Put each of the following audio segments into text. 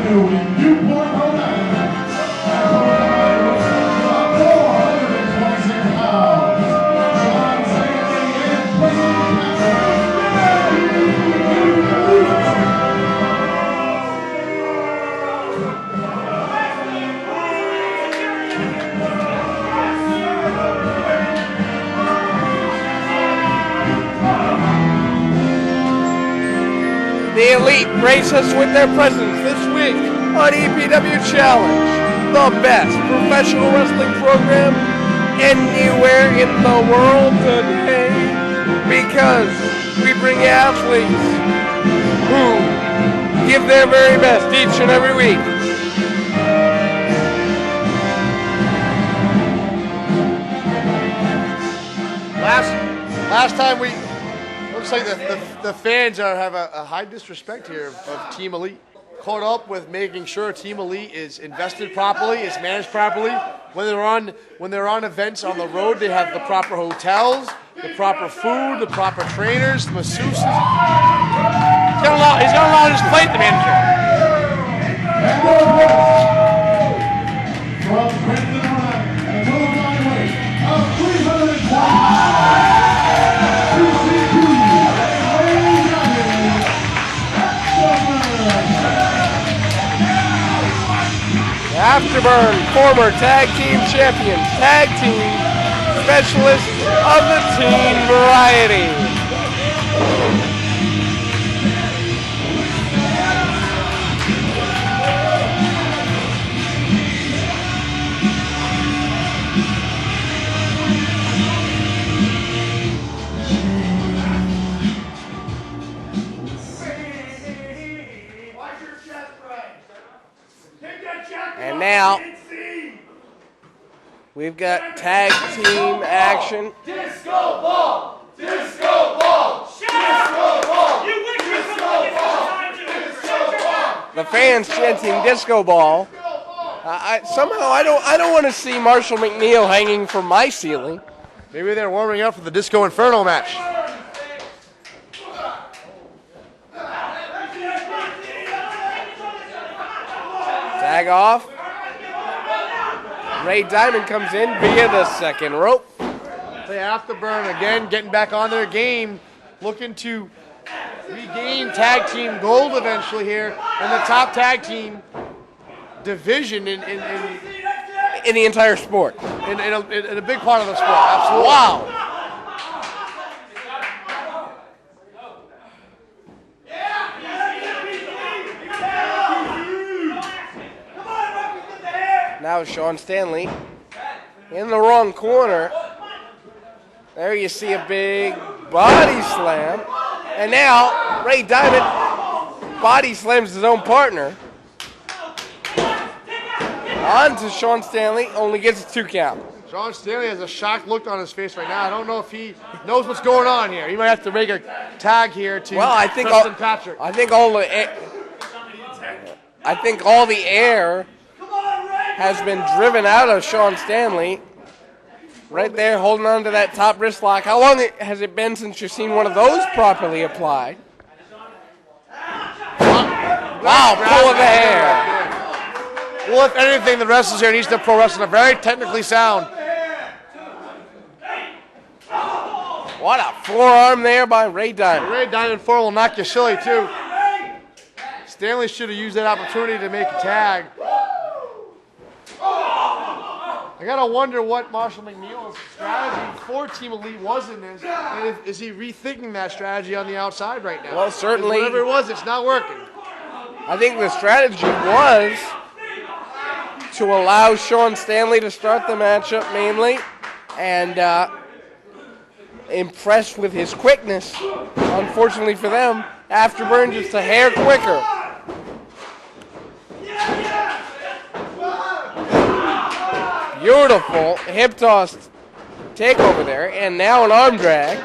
Avenue in Newport, Rhode Island. At 426 pounds, Sean Stanley and The Elite grace us with their presence this week on EPW Challenge, the best professional wrestling program anywhere in the world today, because we bring athletes who give their very best each and every week. Last time we, looks like the fans have a high disrespect here of Team Elite. Caught up with making sure Team Elite is invested properly, is managed properly. When they're on events on the road, they have the proper hotels, the proper food, the proper trainers, the masseuses. He's got a lot on his plate, the manager. from Princeton, Rhode Island, at a total body weight of 320 Afterburn, former tag team champions, tag team specialists of the teen variety. And now, we've got tag team action. Disco ball! Disco ball! Disco ball! You wish you could look at Disco ball! The fans chanting disco ball. Somehow I don't want to see Marshall McNeill hanging from my ceiling. Maybe they're warming up for the Disco Inferno match. Tag off. Ray Diamond comes in via the second rope. They Afterburn again, getting back on their game, looking to regain tag team gold eventually here in the top tag team division in the entire sport. In a big part of the sport. Absolutely. Wow. Now Sean Stanley in the wrong corner. There you see a big body slam. And now Ray Diamond body slams his own partner. On to Sean Stanley, only gets a 2 count. Sean Stanley has a shocked look on his face right now. I don't know if he knows what's going on here. He might have to make a tag here to Preston Patrick. I think all the air has been driven out of Sean Stanley. Right there, holding on to that top wrist lock. How long has it been since you've seen one of those properly applied? Wow, pull of the hair. Well, if anything, the wrestlers here needs to pro wrestle. They're very technically sound. What a forearm there by Ray Diamond. Ray Diamond 4 will knock you silly, too. Stanley should have used that opportunity to make a tag. I gotta wonder what Marshall McNeill's strategy for Team Elite was in this, and is he rethinking that strategy on the outside right now? Well, certainly. Whatever it was, it's not working. I think the strategy was to allow Sean Stanley to start the matchup mainly, and impressed with his quickness. Unfortunately for them, Afterburn just a hair quicker. Beautiful hip toss takeover there, and now an arm drag.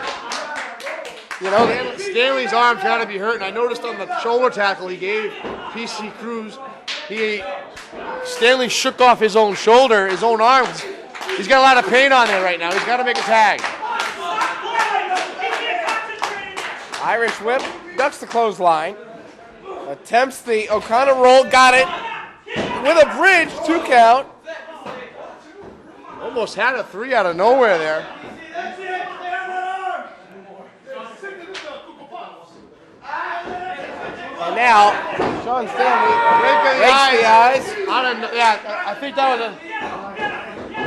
You know, Stanley's arm's got to be hurting. I noticed on the shoulder tackle he gave PC Cruz, Stanley shook off his own shoulder, his own arm. He's got a lot of pain on there right now. He's got to make a tag. Irish whip, ducks the clothesline. Attempts the O'Connor roll, got it. With a bridge, 2 count. Almost had a 3 out of nowhere there. And now, Sean Stanley breaks the eyes. I think that was a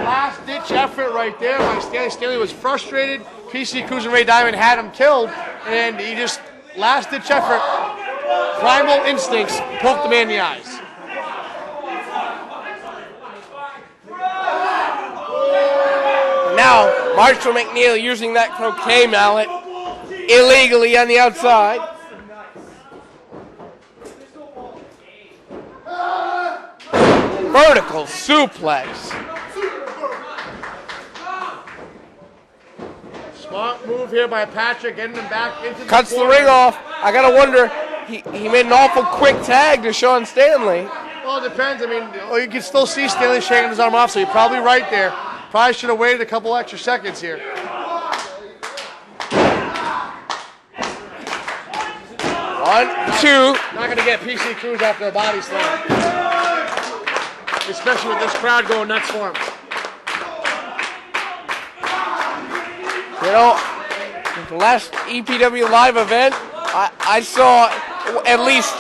last-ditch effort right there by Stanley. Stanley was frustrated. PC Cruz and Ray Diamond had him killed, and he just, last-ditch effort, primal instincts, poked the man in the eyes. Now, Marshall McNeill using that croquet mallet illegally on the outside. Vertical suplex. Smart move here by Patrick, getting him back into the Cuts the corner. ring off. I gotta wonder, he made an awful quick tag to Sean Stanley. Well, it depends. I mean, you can still see Stanley shaking his arm off, so you're probably right there. Probably should have waited a couple extra seconds here. 1, 2. Not going to get PC Cruz after a body slam. Especially with this crowd going nuts for him. You know, the last EPW live event, I saw at least,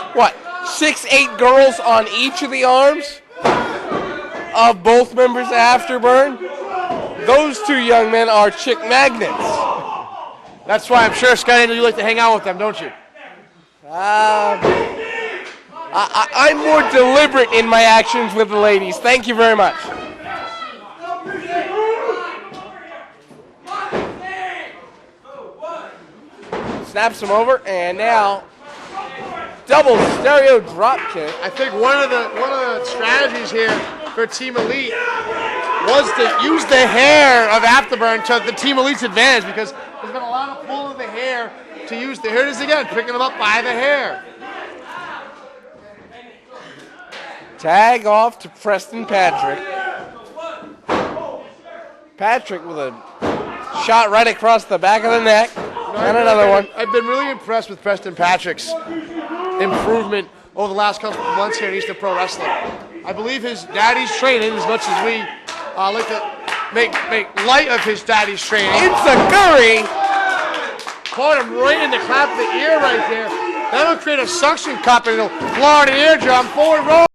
6, 8 girls on each of the arms of both members of Afterburn. Those 2 young men are chick magnets. That's why I'm sure, Scott, you like to hang out with them, don't you? I'm more deliberate in my actions with the ladies. Thank you very much. Snaps him over, and now double stereo drop kick. I think one of the strategies here for Team Elite was to use the hair of Afterburn to the Team Elite's advantage, because there's been a lot of pull of the hair to use the, here it is again, picking them up by the hair. Tag off to Preston Patrick. Patrick with a shot right across the back of the neck. And another one. I've been really impressed with Preston Patrick's improvement over the last couple of months here in Eastern Pro Wrestling. I believe his daddy's training, as much as we like to make light of his daddy's training. It's a curry. Caught him right in the clap of the ear right there. That'll create a suction cup and it'll blow out an eardrum. Forward roll.